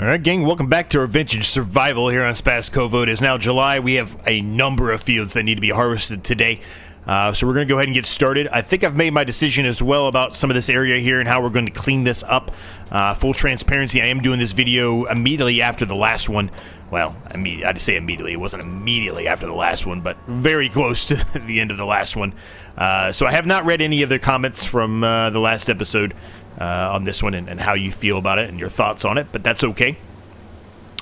Alright gang, welcome back to our vintage survival here on Szpakowo. It is now July. We have a number of fields that need to be harvested today. So we're going to go ahead and get started. I think I've made my decision as well about some of this area here and how we're going to clean this up. Full transparency, I am doing this video immediately after the last one. Well, I'd say immediately. It wasn't immediately after the last one, but very close to the end of the last one. So I have not read any of the comments from the last episode on this one and how you feel about it and your thoughts on it, but that's okay.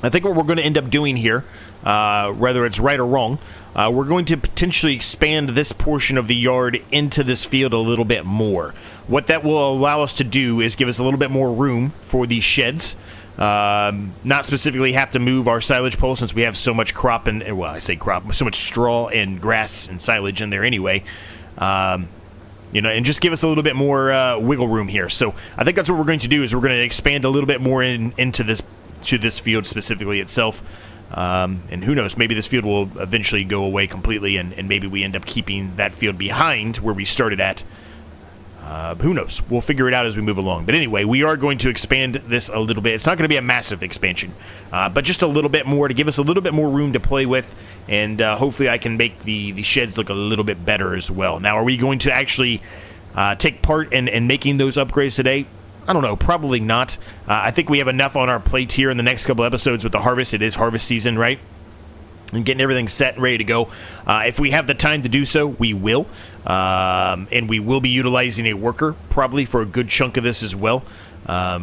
I think what we're going to end up doing here, whether it's right or wrong, we're going to potentially expand this portion of the yard into this field a little bit more. What that will allow us to do is give us a little bit more room for these sheds. Not specifically have to move our silage pole since we have so much crop and, well, I say crop, so much straw and grass and silage in there anyway. You know, and just give us a little bit more wiggle room here. So I think that's what we're going to do is we're going to expand a little bit more into this field specifically itself. And who knows, maybe this field will eventually go away completely and maybe we end up keeping that field behind where we started at. Who knows? We'll figure it out as we move along. But anyway, we are going to expand this a little bit. It's not going to be a massive expansion, but just a little bit more to give us a little bit more room to play with. And hopefully I can make the sheds look a little bit better as well. Now, are we going to actually take part in making those upgrades today? I don't know. Probably not. I think we have enough on our plate here in the next couple episodes with the harvest. It is harvest season, right? And getting everything set and ready to go. If we have the time to do so, we will. And we will be utilizing a worker probably for a good chunk of this as well to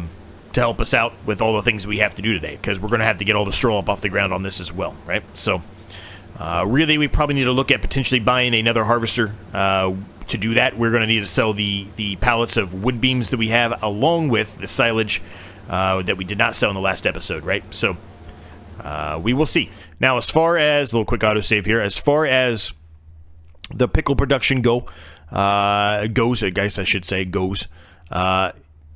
help us out with all the things we have to do today, because we're going to have to get all the straw up off the ground on this as well, right? So really, we probably need to look at potentially buying another harvester to do that. We're going to need to sell the pallets of wood beams that we have along with the silage that we did not sell in the last episode, right? So we will see. Now, as far as, a little quick autosave here, as far as the pickle production goes, I guess I should say goes,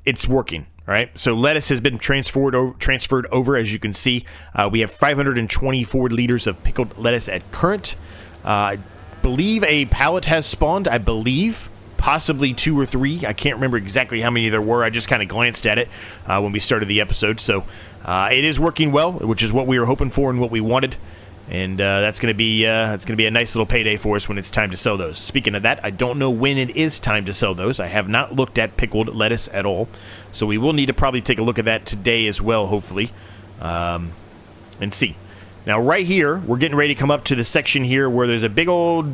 it's working, right? So lettuce has been transferred over, as you can see. We have 524 liters of pickled lettuce at current. I believe a pallet has spawned, I believe. Possibly 2 or 3. I can't remember exactly how many there were. I just kind of glanced at it when we started the episode. So it is working well, which is what we were hoping for and what we wanted. And that's going to be a nice little payday for us when it's time to sell those. Speaking of that, I don't know when it is time to sell those. I have not looked at pickled lettuce at all. So we will need to probably take a look at that today as well, hopefully, and see. Now, right here, we're getting ready to come up to the section here where there's a big old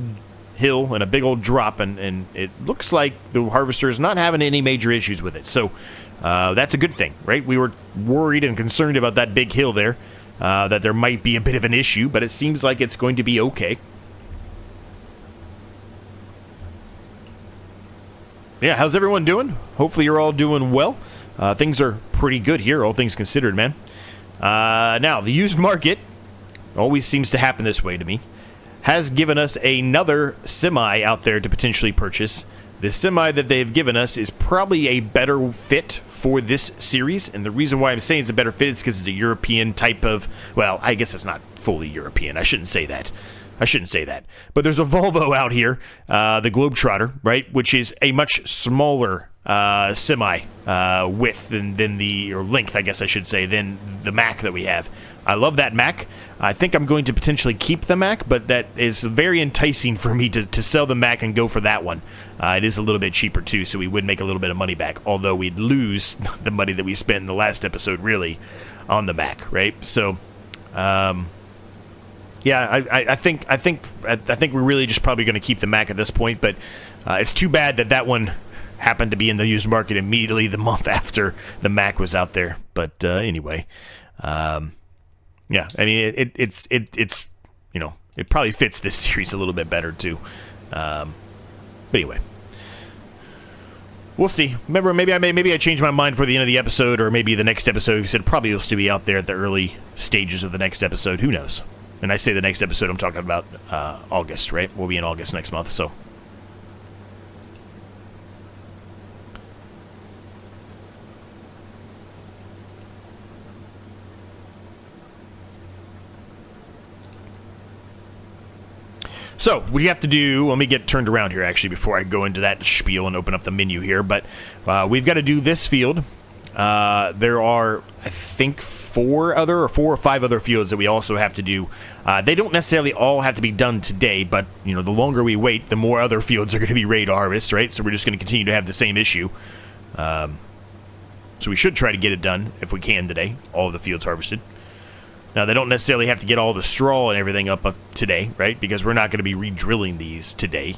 hill and a big old drop, and it looks like the harvester is not having any major issues with it. So that's a good thing, right? We were worried and concerned about that big hill there, that there might be a bit of an issue, but it seems like it's going to be okay. Yeah, how's everyone doing? Hopefully you're all doing well. Things are pretty good here, all things considered, man. Now, the used market always seems to happen this way to me. Has given us another semi out there to potentially purchase. The semi that they've given us is probably a better fit for this series, and the reason why I'm saying it's a better fit is because it's a European type of, well, I guess it's not fully European. I shouldn't say that. But there's a Volvo out here, the Globetrotter, right, which is a much smaller semi width than the, or length, I guess I should say, than the Mack that we have. I love that Mack. I think I'm going to potentially keep the Mack, but that is very enticing for me to sell the Mack and go for that one. It is a little bit cheaper too, so we would make a little bit of money back, although we'd lose the money that we spent in the last episode, really, on the Mack, right? So, yeah, I think we're really just probably going to keep the Mack at this point, but it's too bad that one happened to be in the used market immediately the month after the Mack was out there. But anyway, yeah, I mean it's you know, it probably fits this series a little bit better too. But anyway, we'll see. Remember, maybe I changed my mind for the end of the episode, or maybe the next episode, because it probably will still be out there at the early stages of the next episode. Who knows? And I say the next episode, I'm talking about August, right? We'll be in August next month, so. So, what you have to do, let me get turned around here, actually, before I go into that spiel and open up the menu here, but we've got to do this field, there are, I think, 4 or 5 other fields that we also have to do. They don't necessarily all have to be done today, but you know, the longer we wait, the more other fields are going to be ready to harvest, right? So we're just going to continue to have the same issue. So we should try to get it done if we can today. All of the fields harvested. Now they don't necessarily have to get all the straw and everything up today, right? Because we're not going to be re-drilling these today.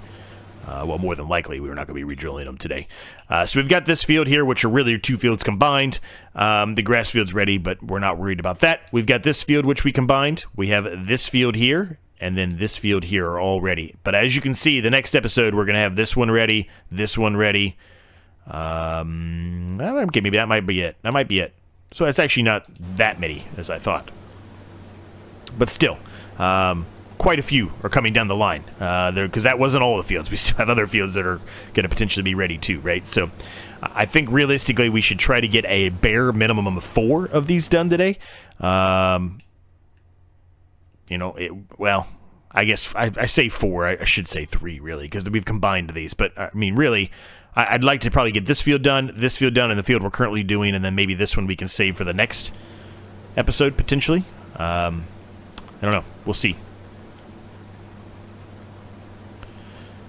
Well, more than likely, we're not going to be re-drilling them today. So we've got this field here, which are really 2 fields combined. The grass field's ready, but we're not worried about that. We've got this field, which we combined. We have this field here, and then this field here are all ready. But as you can see, the next episode, we're going to have this one ready, this one ready. Okay, maybe that might be it. That might be it. So it's actually not that many as I thought. But still, quite a few are coming down the line because that wasn't all the fields. We still have other fields that are going to potentially be ready too, right? So I think realistically we should try to get a bare minimum of 4 of these done today. You know, well, I guess I say 4. I should say 3 really because we've combined these. But I mean, really, I'd like to probably get this field done, and the field we're currently doing, and then maybe this one we can save for the next episode potentially. I don't know. We'll see.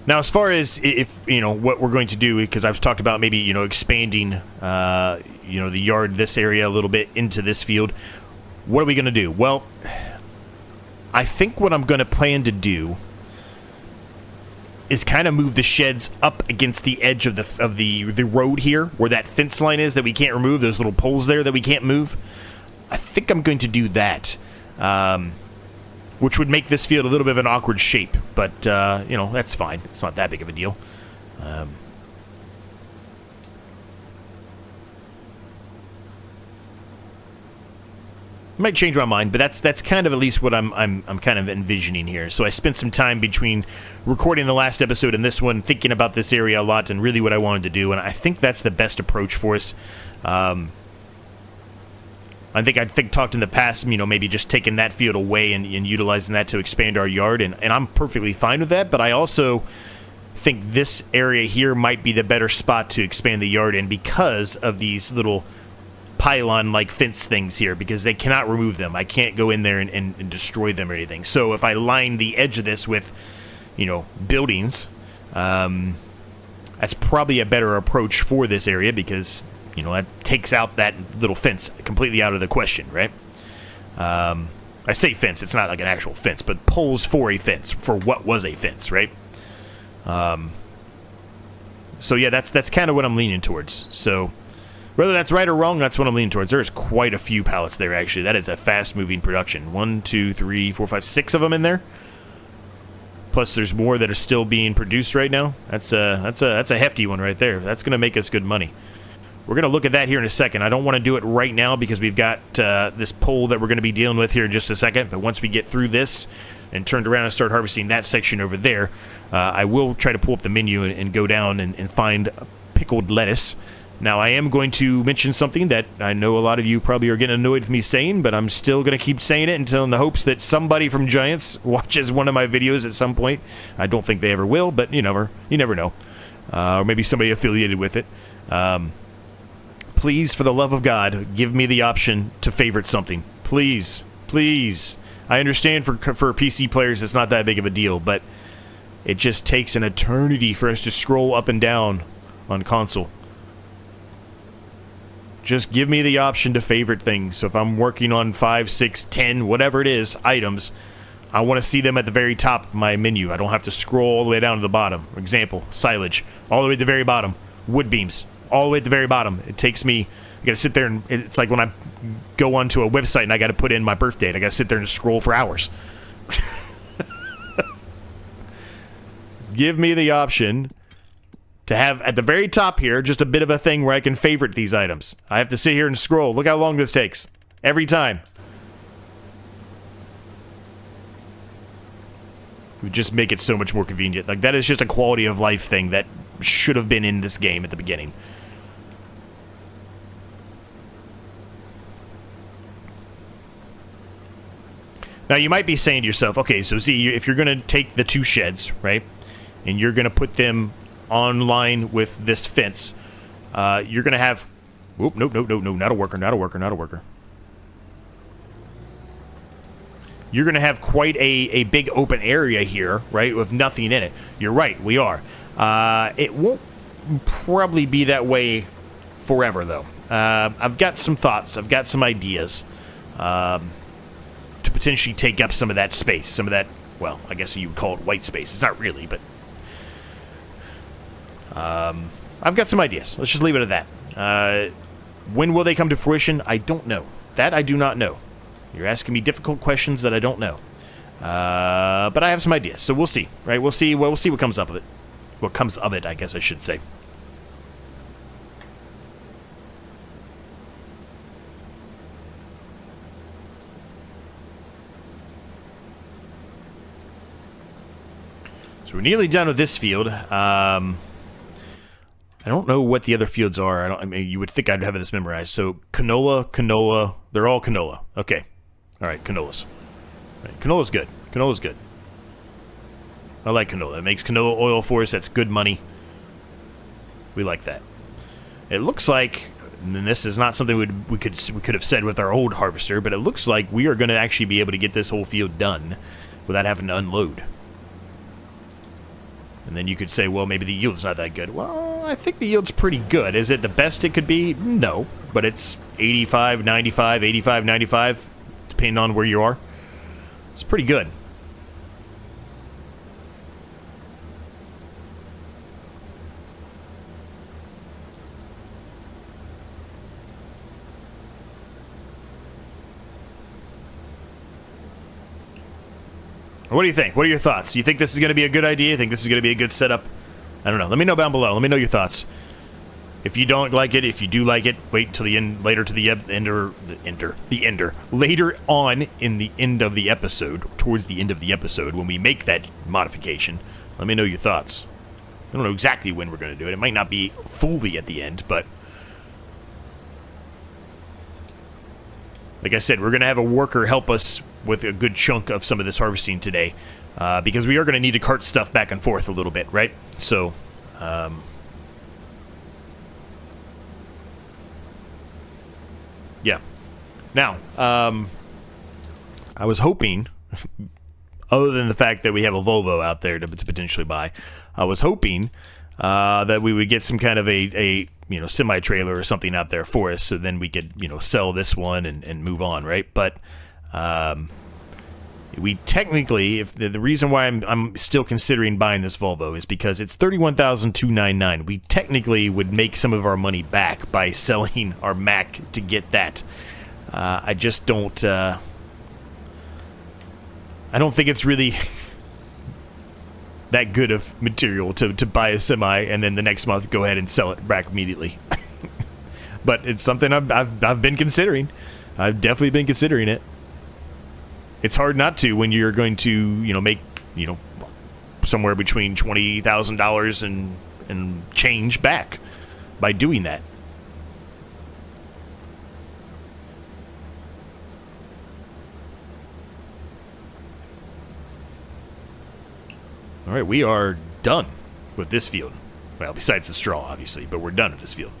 Now, as far as if, you know, what we're going to do, because I've talked about maybe, you know, expanding, you know, the yard, this area a little bit into this field. What are we going to do? Well, I think what I'm going to plan to do is kind of move the sheds up against the edge of the road here, where that fence line is that we can't remove, those little poles there that we can't move. I think I'm going to do that. Which would make this field a little bit of an awkward shape, but, you know, that's fine. It's not that big of a deal. I might change my mind, but that's kind of at least what I'm kind of envisioning here. So I spent some time between recording the last episode and this one, thinking about this area a lot and really what I wanted to do, and I think that's the best approach for us. I think talked in the past, you know, maybe just taking that field away and utilizing that to expand our yard, and I'm perfectly fine with that, but I also think this area here might be the better spot to expand the yard in because of these little pylon-like fence things here, because they cannot remove them. I can't go in there and destroy them or anything. So if I line the edge of this with, you know, buildings, that's probably a better approach for this area because, you know, that takes out that little fence completely out of the question, right? I say fence, it's not like an actual fence, but poles for a fence, for what was a fence, right? So yeah, that's kind of what I'm leaning towards. So whether that's right or wrong, that's what I'm leaning towards. There's quite a few pallets there, actually. That is a fast-moving production. 1, 2, 3, 4, 5, 6 of them in there. Plus, there's more that are still being produced right now. That's a hefty one right there. That's going to make us good money. We're going to look at that here in a second. I don't want to do it right now because we've got this pole that we're going to be dealing with here in just a second. But once we get through this and turned around and start harvesting that section over there, I will try to pull up the menu and go down and find pickled lettuce. Now, I am going to mention something that I know a lot of you probably are getting annoyed with me saying, but I'm still going to keep saying it until in the hopes that somebody from Giants watches one of my videos at some point. I don't think they ever will, but you never know. Or maybe somebody affiliated with it. Please, for the love of God, give me the option to favorite something. Please. Please. I understand for PC players it's not that big of a deal, but it just takes an eternity for us to scroll up and down on console. Just give me the option to favorite things. So if I'm working on 5, 6, 10, whatever it is, items, I want to see them at the very top of my menu. I don't have to scroll all the way down to the bottom. For example, silage, all the way at the very bottom. Wood beams, all the way at the very bottom. It takes me, I got to sit there and it's like when I go onto a website and I got to put in my birth date. I got to sit there and scroll for hours. Give me the option to have at the very top here just a bit of a thing where I can favorite these items. I have to sit here and scroll. Look how long this takes. Every time. We just make it so much more convenient. Like, that is just a quality of life thing that should have been in this game at the beginning. Now, you might be saying to yourself, okay, so Z, if you're going to take the 2 sheds, right, and you're going to put them on line with this fence, you're going to have Whoop, nope, nope, nope, nope, not a worker, not a worker, not a worker. You're going to have quite a big open area here, right, with nothing in it. You're right, we are. It won't probably be that way forever, though. I've got some thoughts. I've got some ideas to potentially take up some of that space. Some of that, well, I guess you would call it white space. It's not really, but... I've got some ideas. Let's just leave it at that. When will they come to fruition? I don't know. That I do not know. You're asking me difficult questions that I don't know. But I have some ideas, so we'll see, right? We'll see what comes up of it. What comes of it, I guess I should say. So we're nearly done with this field. I don't know what the other fields are. I mean, you would think I'd have this memorized. So canola, canola, they're all canola. Okay. All right, canolas. All right, canola's good. Canola's good. I like canola. It makes canola oil for us. That's good money. We like that. It looks like, and this is not something we could have said with our old harvester, but it looks like we are going to actually be able to get this whole field done without having to unload. And then you could say, well, maybe the yield's not that good. Well, I think the yield's pretty good. Is it the best it could be? No. But it's 85, 95, 85, 95, depending on where you are. It's pretty good. What do you think? What are your thoughts? Do you think this is going to be a good idea? You think this is going to be a good setup? I don't know. Let me know down below. Let me know your thoughts. If you don't like it, if you do like it, wait until the end, later to the ender, later on in the end of the episode, towards the end of the episode, when we make that modification. Let me know your thoughts. I don't know exactly when we're going to do it. It might not be fully at the end, but like I said, we're going to have a worker help us with a good chunk of some of this harvesting today, because we are going to need to cart stuff back and forth a little bit, right? So, yeah. Now, I was hoping, other than the fact that we have a Volvo out there to potentially buy, I was hoping that we would get some kind of a semi-trailer or something out there for us, so then we could, sell this one and move on, right? But we technically, if the reason why I'm still considering buying this Volvo is because it's $31,299. We technically would make some of our money back by selling our Mac to get that. I just don't. I don't think it's really that good of material to buy a semi and then the next month go ahead and sell it back immediately. But it's something I've been considering. I've definitely been considering it. It's hard not to when you're going to, make, somewhere between $20,000 and change back by doing that. All right, we are done with this field. Well, besides the straw, obviously, but we're done with this field.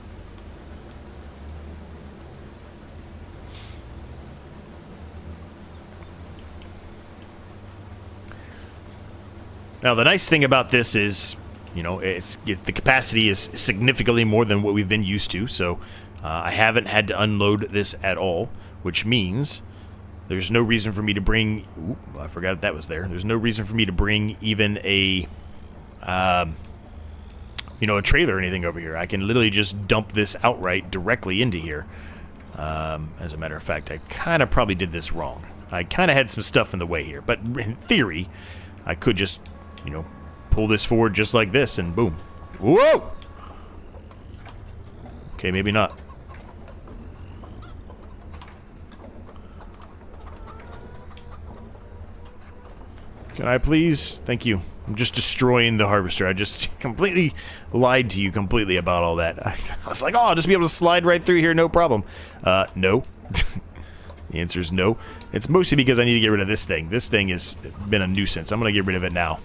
Now, the nice thing about this is, the capacity is significantly more than what we've been used to, so I haven't had to unload this at all, which means there's no reason for me to bring... Oop, I forgot that was there. There's no reason for me to bring even a trailer or anything over here. I can literally just dump this outright directly into here. As a matter of fact, I kind of probably did this wrong. I kind of had some stuff in the way here, but in theory, I could just... pull this forward just like this, and boom. Whoa! Okay, maybe not. Can I please? Thank you. I'm just destroying the harvester. I just completely lied to you completely about all that. I was like, oh, I'll just be able to slide right through here, no problem. No. The answer is no. It's mostly because I need to get rid of this thing. This thing has been a nuisance. I'm going to get rid of it now.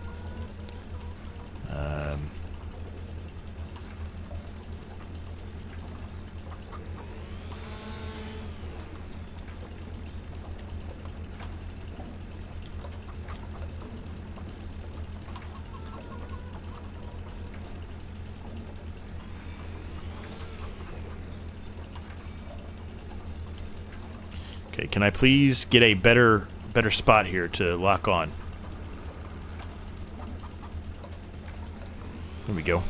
Okay, can I please get a better spot here to lock on? There we go.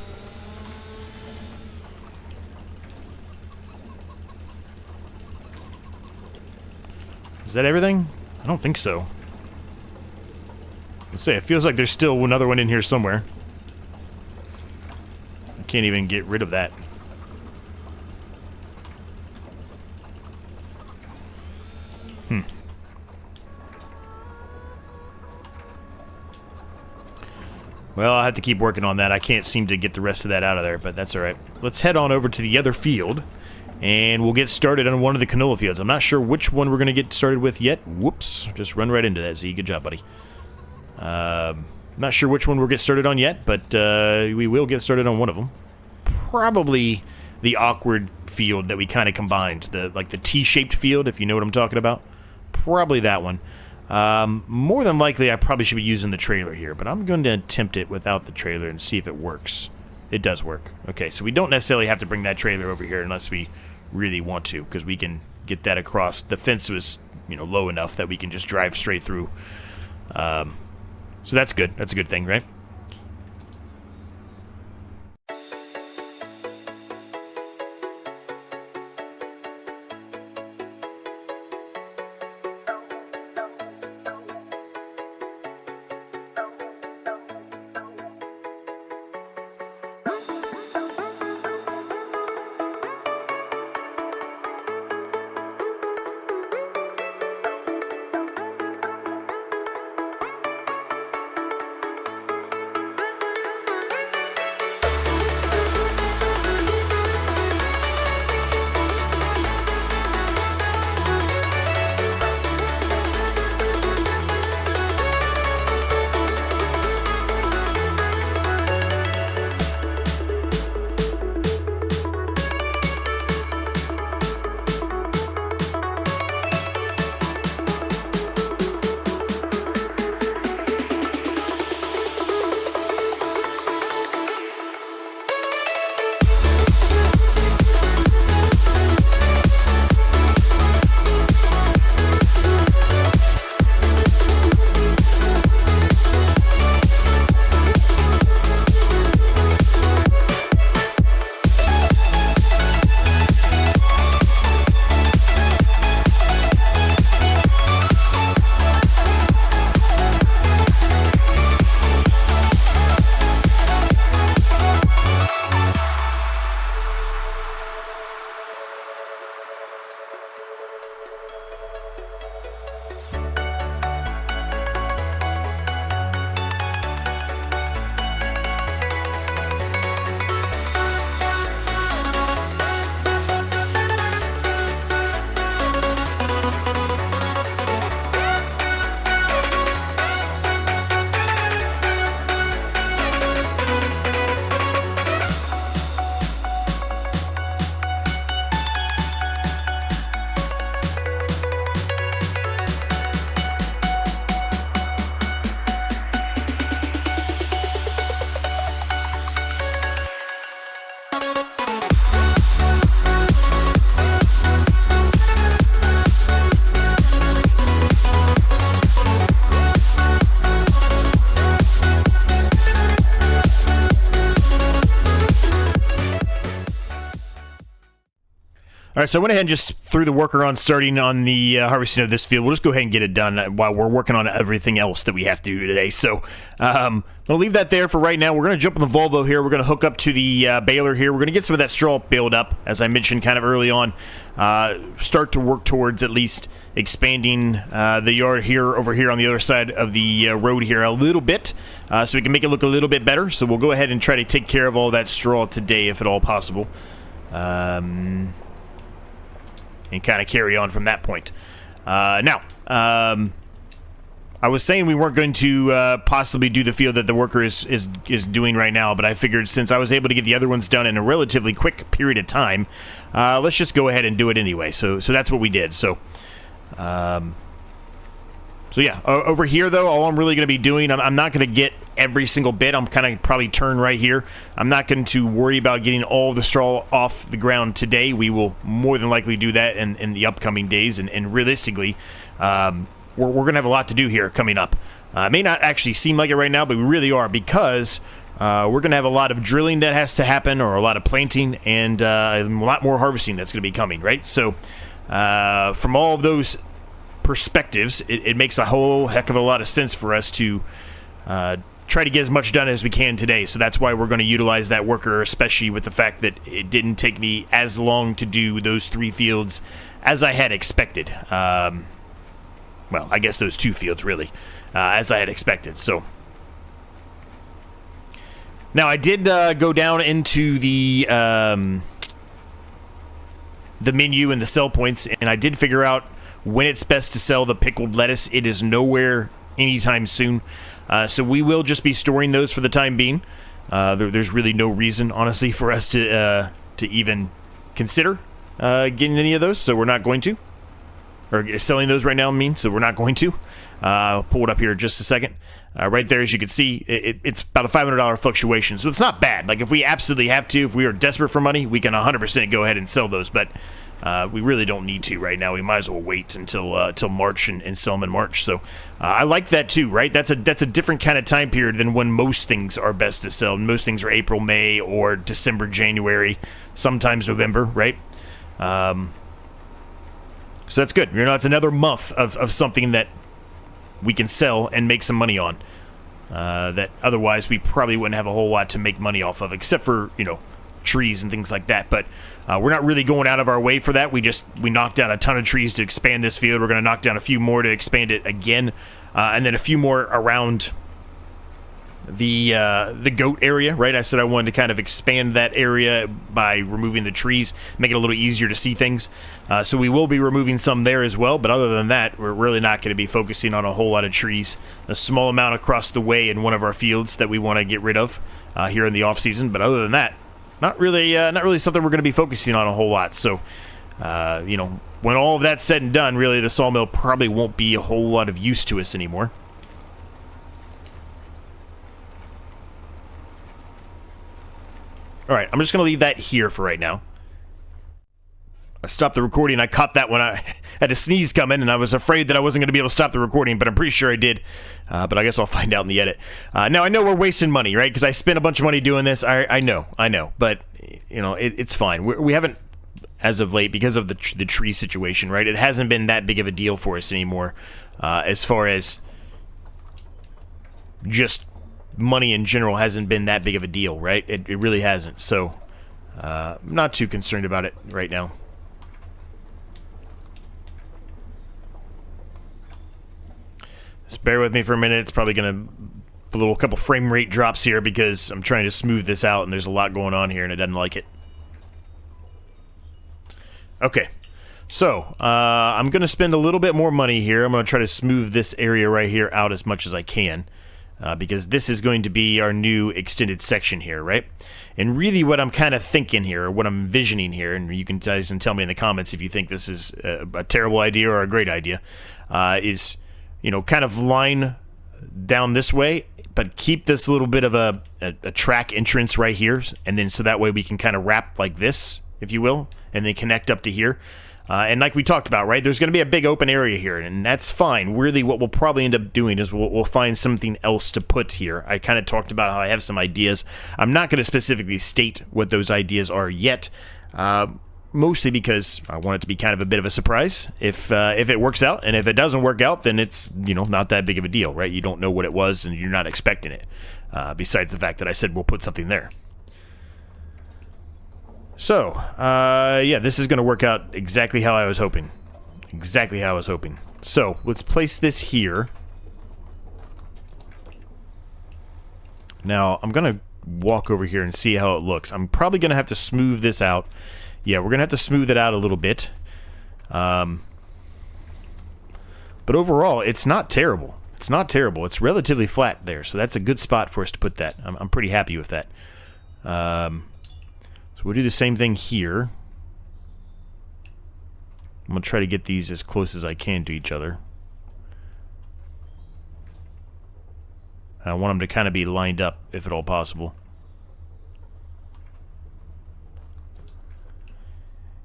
Is that everything? I don't think so. Let's say it feels like there's still another one in here somewhere. I can't even get rid of that. Well, I'll have to keep working on that. I can't seem to get the rest of that out of there, but that's alright. Let's head on over to the other field, and we'll get started on one of the canola fields. I'm not sure which one we're going to get started with yet. Whoops. Just run right into that, Z. Good job, buddy. Not sure which one we'll get started on yet, but we will get started on one of them. Probably the awkward field that we kind of combined. Like the T-shaped field, if you know what I'm talking about. Probably that one. More than likely, I probably should be using the trailer here, but I'm going to attempt it without the trailer and see if it works. It does work. Okay, so we don't necessarily have to bring that trailer over here unless we really want to, because we can get that across. The fence was, low enough that we can just drive straight through. So that's good. That's a good thing, right? All right, so I went ahead and just threw the worker on starting on the harvesting of this field. We'll just go ahead and get it done while we're working on everything else that we have to do today. So I'll leave that there for right now. We're going to jump on the Volvo here. We're going to hook up to the baler here. We're going to get some of that straw baled up, as I mentioned kind of early on. Start to work towards at least expanding the yard here over here on the other side of the road here a little bit so we can make it look a little bit better. So we'll go ahead and try to take care of all that straw today if at all possible. And kind of carry on from that point. Now, I was saying we weren't going to possibly do the field that the worker is doing right now, but I figured since I was able to get the other ones done in a relatively quick period of time, let's just go ahead and do it anyway. So that's what we did. So yeah, over here though, all I'm really going to be doing, I'm not going to get every single bit. I'm kind of probably turn right here. I'm not going to worry about getting all the straw off the ground today. We will more than likely do that in the upcoming days, and realistically, we're going to have a lot to do here coming up. It may not actually seem like it right now, but we really are, because we're going to have a lot of drilling that has to happen, or a lot of planting, and a lot more harvesting that's going to be coming, right? So from all of those perspectives, it makes a whole heck of a lot of sense for us to try to get as much done as we can today. So that's why we're going to utilize that worker, especially with the fact that it didn't take me as long to do those 3 fields as I had expected. Well, I guess those 2 fields, really, as I had expected. So now I did go down into the menu and the sell points, and I did figure out when it's best to sell the pickled lettuce. It is nowhere anytime soon, so we will just be storing those for the time being. There's really no reason, honestly, for us to even consider getting any of those, so we're not going to. Or selling those right now, so we're not going to. I'll pull it up here in just a second. Right there, as you can see, it's about a $500 fluctuation, so it's not bad. Like, if we absolutely have to, if we are desperate for money, we can 100% go ahead and sell those, but we really don't need to right now. We might as well wait until March and sell them in March. So I like that too, right? That's a different kind of time period than when most things are best to sell. Most things are April, May, or December, January, sometimes November, right? So that's good. You know, it's another month of something that we can sell and make some money on. That otherwise we probably wouldn't have a whole lot to make money off of, except for, you know, trees and things like that. But we're not really going out of our way for that. We knocked down a ton of trees to expand this field. We're going to knock down a few more to expand it again, and then a few more around the goat area, right? I said I wanted to kind of expand that area by removing the trees, make it a little easier to see things. So we will be removing some there as well, but other than that, we're really not going to be focusing on a whole lot of trees. A small amount across the way in one of our fields that we want to get rid of here in the off season, but other than that, not really something we're going to be focusing on a whole lot. So, you know, when all of that's said and done, really the sawmill probably won't be a whole lot of use to us anymore. All right, I'm just going to leave that here for right now. I stopped the recording. I caught that when I had a sneeze come in, and I was afraid that I wasn't going to be able to stop the recording, but I'm pretty sure I did. But I guess I'll find out in the edit. Now, I know we're wasting money, right? Because I spent a bunch of money doing this. I know. But, you know, it's fine. We haven't, as of late, because of the tree situation, right? It hasn't been that big of a deal for us anymore as far as just money in general hasn't been that big of a deal, right? It really hasn't. So I'm not too concerned about it right now. Just bear with me for a minute. It's probably going to a couple frame rate drops here because I'm trying to smooth this out and there's a lot going on here and it doesn't like it. Okay, so I'm going to spend a little bit more money here. I'm going to try to smooth this area right here out as much as I can. Because this is going to be our new extended section here, right? And really what I'm kind of thinking here, or what I'm envisioning here, and you guys can tell me in the comments if you think this is a terrible idea or a great idea, is, you know, kind of line down this way, but keep this little bit of a track entrance right here, and then so that way we can kind of wrap like this, if you will, and then connect up to here. And like we talked about, right, there's going to be a big open area here, and that's fine. Really, what we'll probably end up doing is we'll find something else to put here. I kind of talked about how I have some ideas. I'm not going to specifically state what those ideas are yet, mostly because I want it to be kind of a bit of a surprise if it works out. And if it doesn't work out, then it's, you know, not that big of a deal, right? You don't know what it was, and you're not expecting it, besides the fact that I said we'll put something there. So, yeah, this is going to work out exactly how I was hoping. Exactly how I was hoping. So, let's place this here. Now, I'm going to walk over here and see how it looks. I'm probably going to have to smooth this out. Yeah, we're going to have to smooth it out a little bit. But overall, it's not terrible. It's not terrible. It's relatively flat there, so that's a good spot for us to put that. I'm pretty happy with that. So we'll do the same thing here. I'm going to try to get these as close as I can to each other. I want them to kind of be lined up, if at all possible.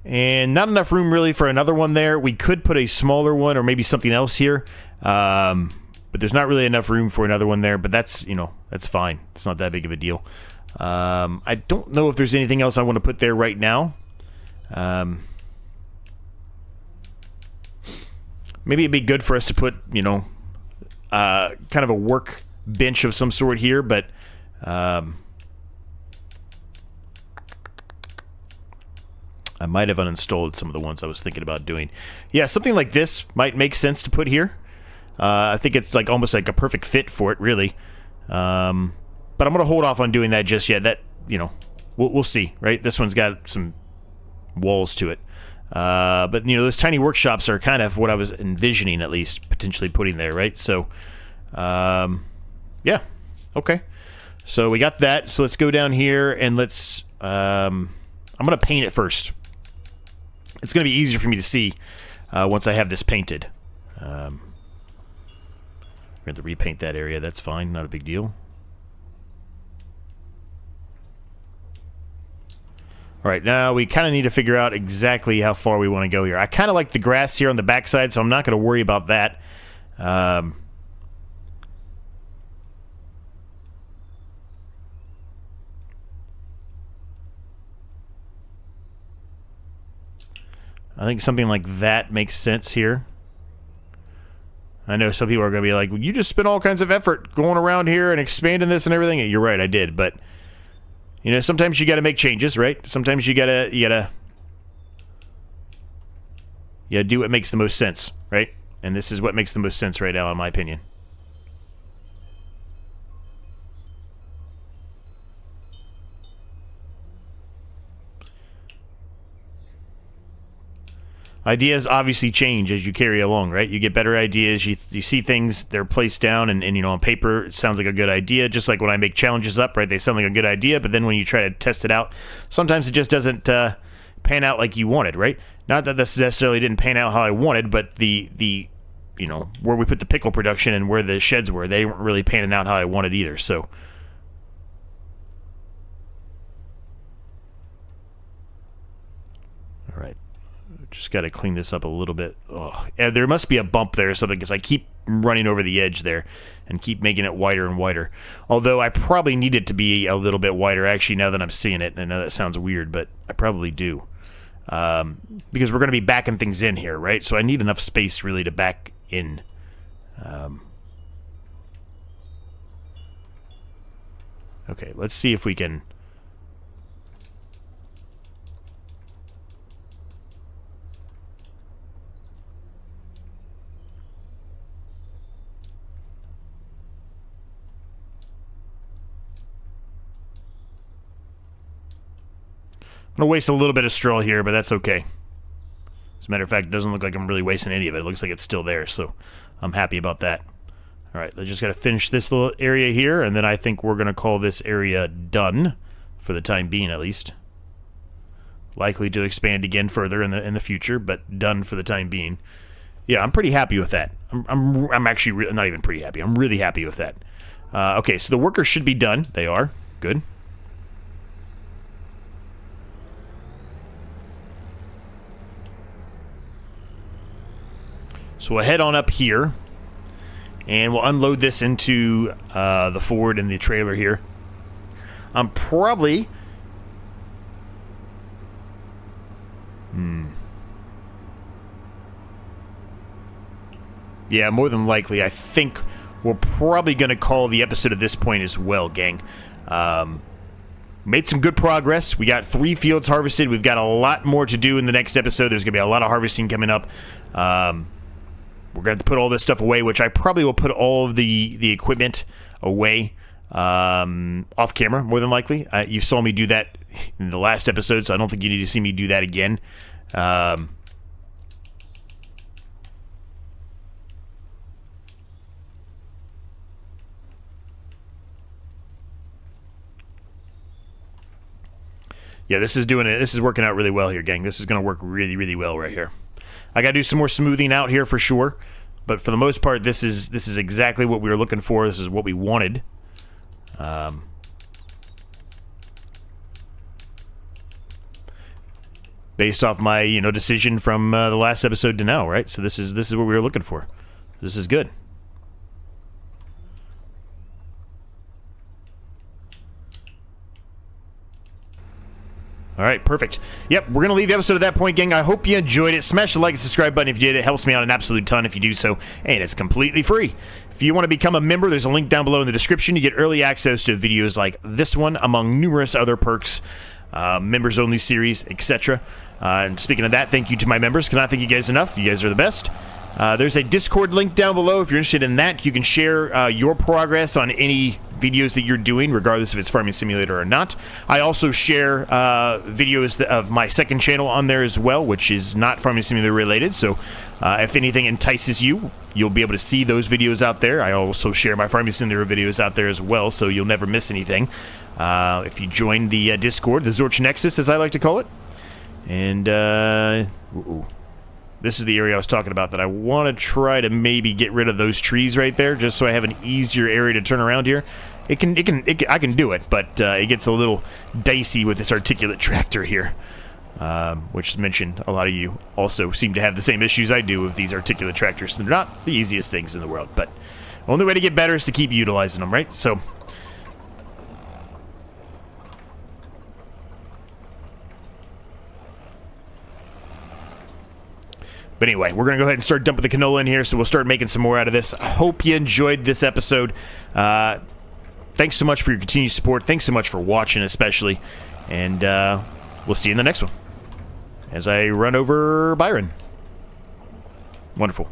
And not enough room really for another one there. We could put a smaller one or maybe something else here. But there's not really enough room for another one there. But that's, you know, that's fine. It's not that big of a deal. I don't know if there's anything else I want to put there right now. Maybe it'd be good for us to put, you know, kind of a work bench of some sort here. But I might have uninstalled some of the ones I was thinking about doing. Yeah, something like this might make sense to put here. I think it's like almost like a perfect fit for it, really. But I'm going to hold off on doing that just yet. That, you know, we'll see, right? This one's got some walls to it. But, you know, those tiny workshops are kind of what I was envisioning, at least, potentially putting there, right? So, yeah. Okay. So we got that. So let's go down here and let's... I'm going to paint it first. It's going to be easier for me to see once I have this painted. We're going to repaint that area. That's fine. Not a big deal. All right, now we kind of need to figure out exactly how far we want to go here. I kind of like the grass here on the backside, so I'm not going to worry about that. I think something like that makes sense here. I know some people are going to be like, well, you just spent all kinds of effort going around here and expanding this and everything. You're right, I did, but you know, sometimes you got to make changes, right? Sometimes you gotta do what makes the most sense, right? And this is what makes the most sense right now, in my opinion. Ideas obviously change as you carry along, right? You get better ideas, you see things, they're placed down, and you know, on paper, it sounds like a good idea, just like when I make challenges up, right? They sound like a good idea, but then when you try to test it out, sometimes it just doesn't pan out like you wanted, right? Not that this necessarily didn't pan out how I wanted, but the you know, where we put the pickle production and where the sheds were, they weren't really panning out how I wanted either, so... All right. Just got to clean this up a little bit. Oh, there must be a bump there or something because I keep running over the edge there and keep making it wider and wider. Although I probably need it to be a little bit wider, actually, now that I'm seeing it. And I know that sounds weird, but I probably do. Because we're going to be backing things in here, right? So I need enough space, really, to back in. Okay, let's see if we can... I'm going to waste a little bit of straw here, but that's okay. As a matter of fact, it doesn't look like I'm really wasting any of it. It looks like it's still there, so I'm happy about that. All right, let's just got to finish this little area here, and then I think we're going to call this area done, for the time being at least. Likely to expand again further in the future, but done for the time being. Yeah, I'm pretty happy with that. I'm actually not even pretty happy. I'm really happy with that. Okay, so the workers should be done. They are. Good. So we'll head on up here, and we'll unload this into the Ford and the trailer here. I'm probably... Yeah, more than likely, I think we're probably going to call the episode at this point as well, gang. Made some good progress. We got 3 fields harvested. We've got a lot more to do in the next episode. There's going to be a lot of harvesting coming up. We're going to have to put all this stuff away, which I probably will put all of the equipment away off camera, more than likely. You saw me do that in the last episode, so I don't think you need to see me do that again. Yeah, this is doing it. This is working out really well here, gang. This is going to work really, really well right here. I got to do some more smoothing out here for sure. But for the most part, this is exactly what we were looking for. This is what we wanted. Based off my, you know, decision from the last episode to now, right? So this is what we were looking for. This is good. All right, perfect. Yep, we're going to leave the episode at that point, gang. I hope you enjoyed it. Smash the like and subscribe button if you did. It helps me out an absolute ton if you do so, and it's completely free. If you want to become a member, there's a link down below in the description. You get early access to videos like this one, among numerous other perks, members-only series, etc. And speaking of that, thank you to my members. Cannot thank you guys enough. You guys are the best. There's a Discord link down below. If you're interested in that, you can share your progress on any videos that you're doing, regardless if it's Farming Simulator or not. I also share videos of my second channel on there as well, which is not Farming Simulator related. So if anything entices you, you'll be able to see those videos out there. I also share my Farming Simulator videos out there as well, so you'll never miss anything. If you join the Discord, the Zorch Nexus, as I like to call it. And this is the area I was talking about that I want to try to maybe get rid of those trees right there, just so I have an easier area to turn around here. I can do it, but it gets a little dicey with this articulate tractor here, which is mentioned. A lot of you also seem to have the same issues I do with these articulate tractors. They're not the easiest things in the world, but only way to get better is to keep utilizing them, right? So. But anyway, we're going to go ahead and start dumping the canola in here, so we'll start making some more out of this. I hope you enjoyed this episode. Thanks so much for your continued support. Thanks so much for watching, especially. And we'll see you in the next one as I run over Byron. Wonderful.